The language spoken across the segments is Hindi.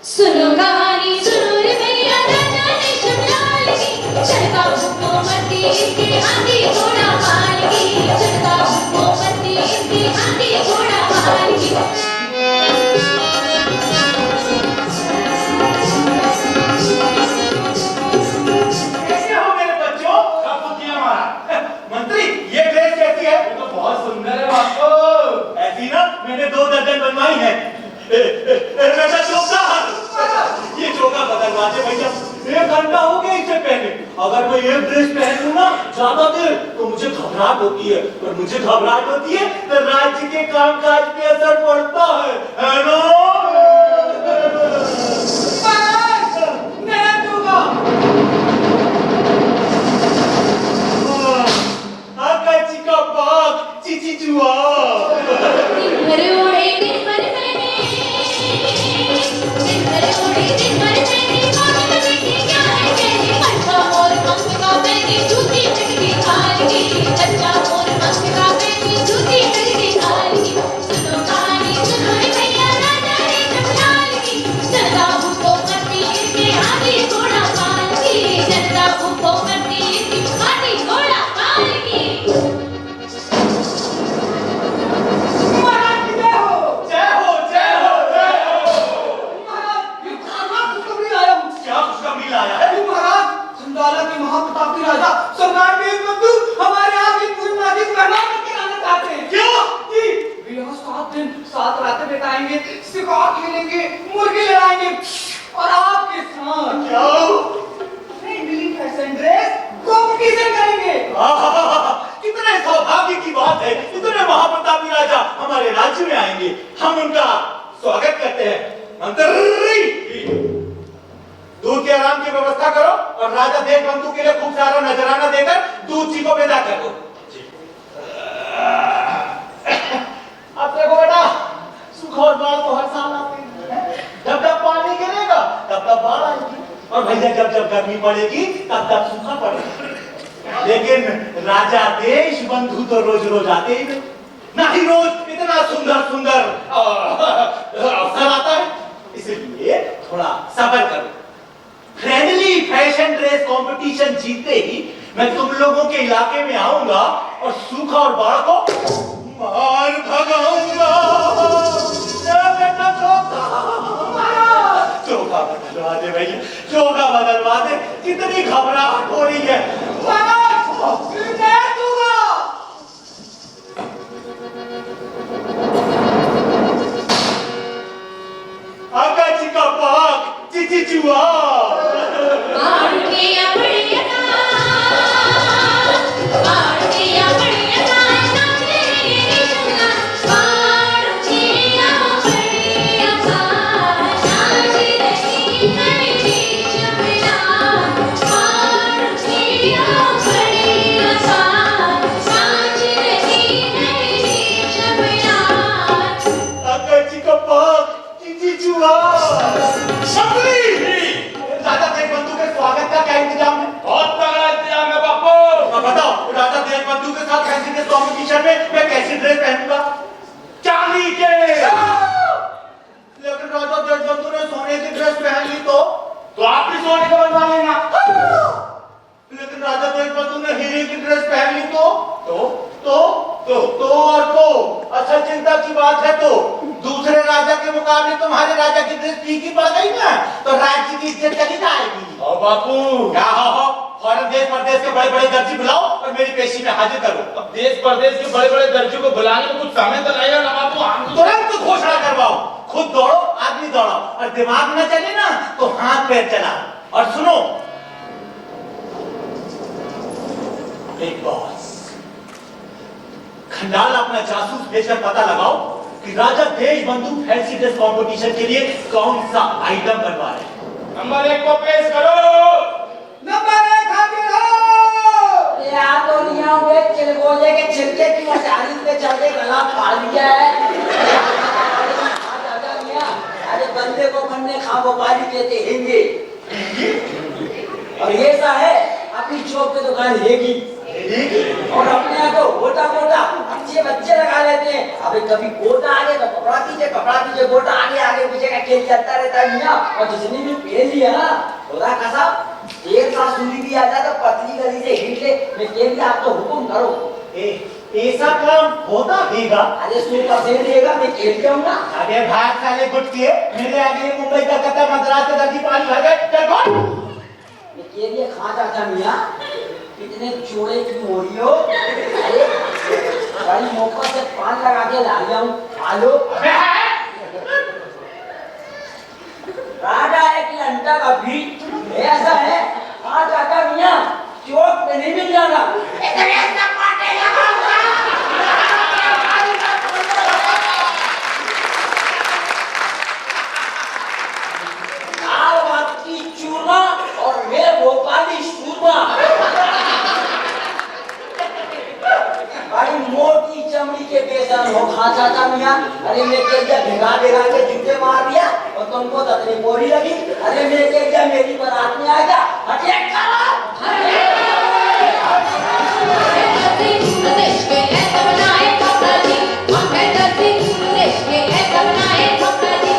सुनो कहानी सुनो रे भैया राजा ने शमशाल की चढ़ता हुकूमती इसके हाथी घोड़ा माल की चढ़ता हुकूमती इसके हाथी घोड़ा माल की कैसे हो मेरे बच्चों? सब कुछ किया हमारा। मंत्री ये ड्रेस कैसी है? ये तो बहुत सुंदर है बापू। ऐसी ना मैंने 2 दर्जन बनवाई है। बेटा चौका ये चौका बदलवा दे भैया। 1 घंटा हो गया इसे पहने। अगर मैं ये ड्रेस पहन लूं ना ज्यादा देर तो मुझे घबराहट होती है और मुझे घबराहट होती है तो राज्य के कामकाज पे असर पड़ता है ना? मैं दूंगा। आकाशी का पाक चिची चुआ। दिन भर ओढ़े दिन भर मैंने दिन भर ओढ़े दिन भर मैंने बात में देखी क्या है कहने अच्छा मोर पंख का मैंने जूती टकरी खाल की अच्छा मोर पंख का मैंने जूती टकरी खाल की सुनो कहानी सुनो रे भैया राजा ने शमशाल की चढ़ता हुकूमती इसके हाथी घोड़ा माल की चढ़ता हुकूमती इसके हाथी घोड़ा माल की महाप्रतापी राजा सरदार देशबंधु हमारे यहाँ की पूर्णमासी मेहमान बनकर आना चाहते हैं। क्यों? जी वे यहाँ 7 दिन 7 रातें बिताएंगे, शिकार खेलेंगे, मुर्गे लड़ाएंगे और आपके साथ क्या नई फैशन ड्रेस कॉम्पिटिशन करेंगे। कितने सौभाग्य की बात है, इतने महाप्रतापी राजा हमारे राज्य में आएंगे। हम उनका स्वागत करते हैं। मंत्री दूध के आराम की व्यवस्था करो और राजा देशबंधु के लिए खूब सारा नजराना देकर दूध जी को विदा कर दो। अब देखो बेटा सूखा और बाढ़ तो हर साल आते हैं। जब जब पानी गिरेगा तब तब बाढ़ आएगी और भैया जब जब गर्मी पड़ेगी तब तब सूखा पड़ेगा। लेकिन राजा देशबंधु तो रोज रोज आते ही नहीं, ना ही रोज इतना सुंदर सुंदर अवसर आता है। इसलिए थोड़ा सब्र करो। फ्रेंडली फैशन ड्रेस कंपटीशन जीतते ही मैं तुम लोगों के इलाके में आऊंगा और सूखा और बाढ़ को मार भगाऊंगा। बेटा चौका बदलवा दे भैया, चौका बदलवा दे। कितनी घबराहट हो रही है। आकाशी का पाक चिची चुआ। राजा देशबंधु के स्वागत का क्या इंतजाम है? बहुत तगड़ा इंतजाम है बापू। बताओ राजा देशबंधु के साथ फैशन ड्रेस कॉम्पिटिशन में मैं कैसी ड्रेस पहनूंगा? चांदी के। लेकिन राजा देशबंधु ने सोने की ड्रेस पहन ली तो आप भी सोने का बनवा लेना। लेकिन राजा देशबंधु ने हीरे की ड्रेस पहन ली तो अच्छा चिंता की बात है। तो दूसरे राजा के मुकाबले तुम्हारे राजा की ड्रेस फीकी पड़ गई ना तो राज्य की इज्जत चली जाएगी। और बापू क्या हो फौरन देश प्रदेश के बड़े बड़े दर्जी बुलाओ और मेरी पेशी में हाजिर करो। अब देश प्रदेश के बड़े बड़े दर्जी को बुलाने में कुछ समय तो लगेगा ना बापू। हम तुरंत घोषणा करवाओ। खुद दौड़ो आदमी दौड़ाओ और दिमाग न चले ना तो हाथ पैर चलाओ। और सुनो एक बॉस खंडाल अपना जासूस भेजकर पता लगाओ कि राजा देशबंधु फैंसी ड्रेस कंपटीशन के लिए कौन सा आइटम बनवा रहे हैं। नंबर 1 को पेश करो। नंबर 1 हाजिर हो। या तो निया वे चिलगोजे के छिलके की मचारी पे चढ़ के गला फाड़ दिया है। अरे बंदे को बन्ने खाबोपारी कहते हिंदी। और ये सा है अपनी चौक पे दुकान हेगी और अपने यहाँ को मोटा मोटा बच्चे बच्चे लगा लेते हैं। अबे कभी गोटा आगे तो कपड़ा पीछे गोटा आगे आगे पीछे का खेल चलता रहता है मियां। और जिसने भी पहन लिया ना खुदा कसम एक साथ सूली भी आ जाए तो पतली गली से हिट ले। मैं कह दिया आप तो हुक्म करो। ऐसा काम होता देगा? अरे 100% देगा, मैं खेल के आऊंगा। अबे भाग साले गुटके, मेरे आगे मुंबई कलकत्ता मद्रास से दर्जी पानी भर गए। चल भाग। मैं कह दिया खा जाता मियां कितने चोड़े की हो रही हो। अरे बड़ी मोहब्बत से पान लगा के ला लिया हूँ, खा लो। राजा है कि अंटा का भी ऐसा है। खा जाता मियां चौक पे नहीं मिल जाना। चूरमा और मैं भोपाली चूरमा। बड़ी मोटी चमड़ी के बेसन हो खा जाता मियां। अरे मैं कह दिया भिगा के जूते मार दिया और तुमको दतनी बोरी लगी। अरे मैं कह दिया मेरी बारात में आ गया हटिया करो।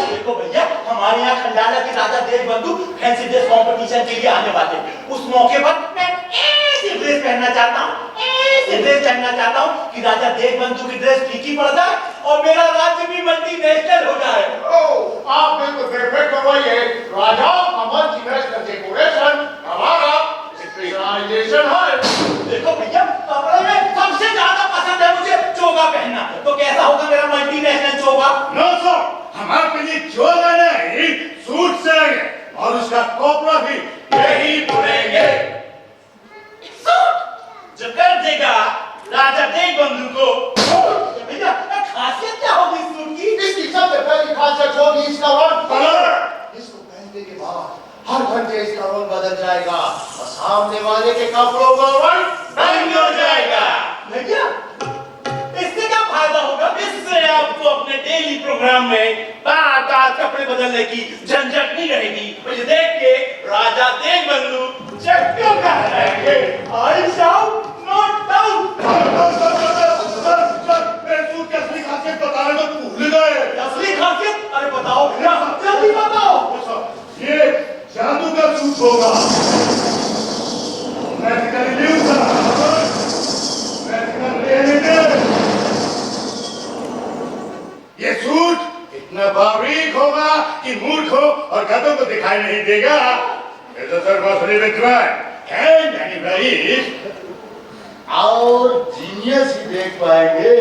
देखो भैया हमारे यहाँ खंडाला के राजा देश बंधु फैंसी ड्रेस कंपटीशन के लिए आने वाले हैं। उस मौके पर मैं ऐसी ड्रेस पहनना चाहता हूँ कि राजा देश बंधु की ड्रेस फीकी पड़ जाए और मेरा राज्य भी मल्टीनेशनल हो जाए। आप बिल्कुल बेफिक्र रहिए। राजा कमल की ड्रेस का डेकोरेशन हमारा स्पेशलाइजेशन है। देखो भैया कपड़े में सबसे ज्यादा पसंद है मुझे चोगा पहनना। तो कैसा होगा मेरा मल्टीनेशनल चोगा? नो सर, हमारे लिए चोगा नहीं सूट से और उसका कपड़ा भी यही पड़ेंगे। सूट जो कर देगा राजा देश बंधु को। भैया खासियत क्या होगी इस सूट की? इसकी सबसे पहली खासियत होगी इसका रंग कलर। इसको पहनने के बाद हर घंटे इसका रंग बदल जाएगा और सामने वाले के कपड़ों का रंग बंद हो जाएगा। भैया इससे क्या फायदा होगा? इससे आपको अपने डेली प्रोग्राम में बार-बार कपड़े बदलने की झंझट नहीं रहेगी। मुझे देख के राजा देश बंधु चक्कर का रहेंगे। I shout not down. Suit की असली खासियत बताने में भूल गए। असली खासियत? अरे बताओ जल्दी बताओ। ये जादू का सूट होगा। ये सूट इतना बारीक होगा कि मूर्खों और गधों को दिखाई नहीं देगा। और जीनियस ही देख पाएंगे।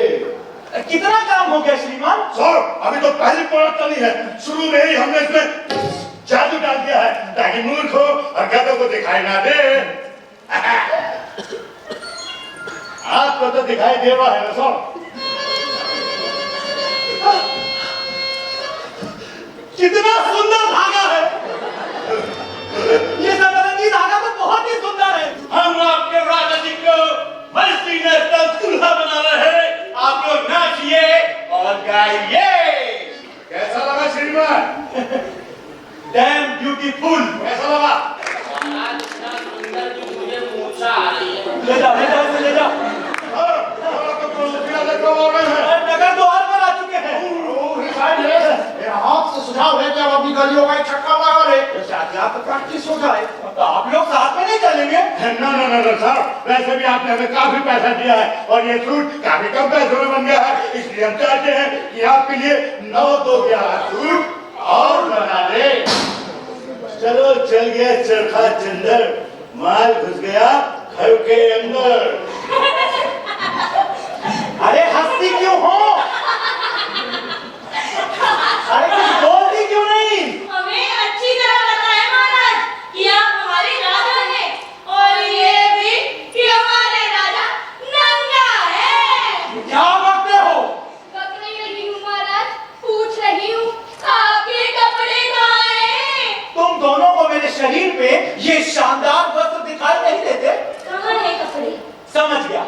कितना काम हो गया श्रीमान? सर अभी तो पहली पड़त चली है। शुरू में ही हमने इसमें जादू डाल दिया है ताकि मूर्खों और गधों को दिखाई ना दे। आपको तो दिखाई दे रहा है ना सर? कितना सुंदर धागा है। ये सतरंगी धागा तो बहुत ही सुंदर है। हम आपके राजा जी को मल्टीनेशनल दूल्हा बना रहे हैं। आप लोग नाचिए और गाइए। कैसा लगा श्रीमान? Dam beautiful. कैसा लगा? ले जाओ ले जाओ। नगर द्वार पर आ चुके हैं। मेरा आपसे सुझाव है कि आप अपनी गलियों का एक चक्कर लगा ले। शादी आप प्रैक्टिस हो जाए तो आप लोग साथ में नहीं चलेंगे? ना सर, वैसे भी आपने हमें काफी पैसा दिया है और ये सूट काफी कम पैसों में बन गया है। इसलिए हम चाहते हैं कि आपके लिए 9-2-11 सूट और बना दे। चलो चल गया चरखा चंदर, माल घुस गया घर के अंदर। अरे हंसती क्यों हो? अरे कुछ बोलती क्यों नहीं? हमें अच्छी तरह पता है महाराज कि आप हमारे राजा हैं और ये भी कि हमारे राजा नंगा है। क्या बकते हो? बक नहीं हूँ महाराज, पूछ रही हूँ आपके कपड़े कहाँ हैं? तुम दोनों को मेरे शरीर पे ये शानदार वस्त्र दिखाई नहीं देते? कहाँ है कपड़े? समझ गया,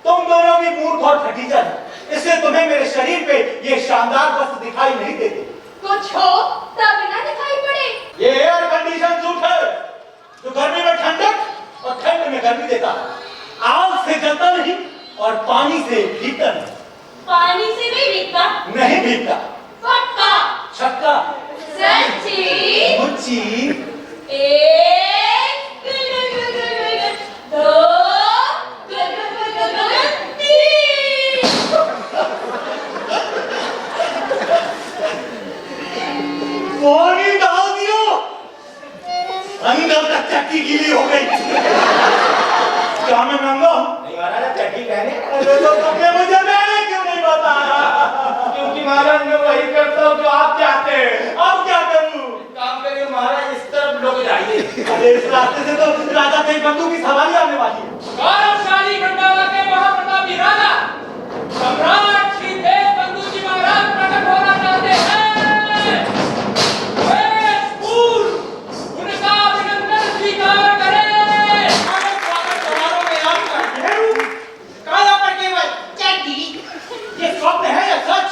तुम दोनों की मूर्ख और फटीचर है, इसलिए तुम्हें मेरे शरीर पे ये शानदार वस्त्र दिखाई नहीं देते। कुछ हो तब ना दिखाई पड़े। ये एयर कंडीशन सूट है जो गर्मी में ठंडक और ठंड में गर्मी देता है। आग से जलता नहीं और पानी से भीगता नहीं। भीगता। पक्का छक्का। सच्ची मुच्ची। एक दो तीन पानी डाल दियो, अंदर तक चक्की गीली हो गई। क्या मैं महंगा हूँ? नहीं महाराज चट्टी कहने अरे तो तुमने मुझे मैंने क्यों नहीं बताया? क्योंकि महाराज मैं वही करता हूँ जो आप चाहते हैं। अब क्या करूँ? काम करिए महाराज, इस तरफ लोग जाइए। अरे इस रास्ते से तो राजा तेज बंदूक की सवारी आने वाली है। गौरवशाली खंडाला के महाप्रतापी राजा सम्राट श्री तेज बंधु जी महाराज प्रकट होना चाहते हैं। वे पूर्व उनका अभिनंदन स्वीकार करें। काला पर केवल चट्टी। ये स्वप्न है या सच?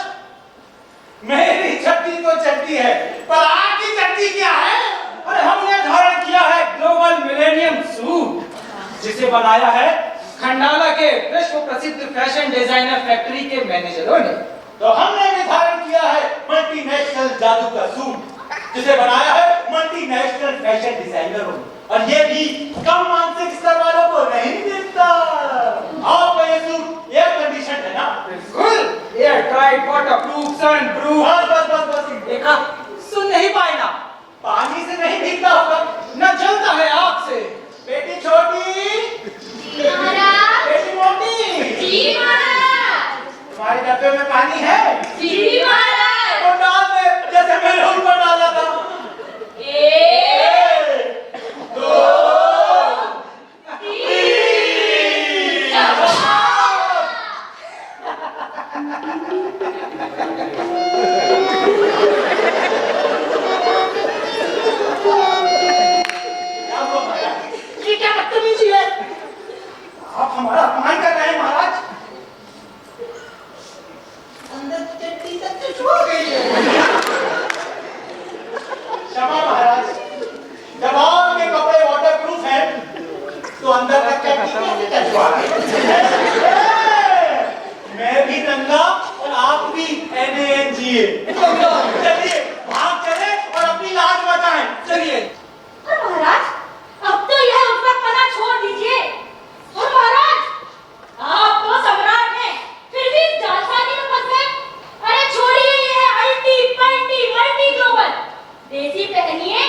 मेरी चट्टी तो चट्टी है, पर आपकी चट्टी क्या है? अरे हमने धारण किया है ग्लोबल मिलेनियम सूट, जिसे बनाया है खंडाला के विश्व प्रसिद्ध फैशन डिजाइनर फैक्ट्री के मैनेजरों ने। तो हमने भी धारण किया है मल्टीनेशनल जादू का सूट, जिसे बनाया है मल्टीनेशनल फैशन डिजाइनरों ने, और ये भी कम मानसिक स्तर वालों को नहीं मिलता। आपका ये सूट एयर कंडीशन है ना? बिल्कुल एयर टाइट, वाटरप्रूफ, सन प्रूफ। बस देखा, सुन नहीं पाए ना, पानी से नहीं भीगता होगा, न जलता है आग से। बेटी छोटी, जी महाराज बेटी मोटी, जी महाराज तुम्हारे डब्बे में पानी है? जी महाराज तो डाल दे, जैसे मैंने ऊपर डाला था। एक दो ये क्या बदतमीजी है? आप हमारा अपमान कर रहे हैं महाराज। अंदर चट्टी तक तो छुआ गई है। क्षमा महाराज, जब आपके कपड़े वाटरप्रूफ हैं, तो अंदर तक चट्टी कैसे टचवा गई? मैं भी नंगा और आप भी NANGA। चलिए भाग चले और अपनी लाज बचाएं। चलिए। और महाराज अब तो यह उत्पत्तिपना छोड़ दीजिए। और महाराज आप तो सम्राट हैं, फिर भी जालसाजी में फंस गए। अरे छोड़िए, ये है अल्टी पल्टी मल्टी ग्लोबल। देसी पहनिए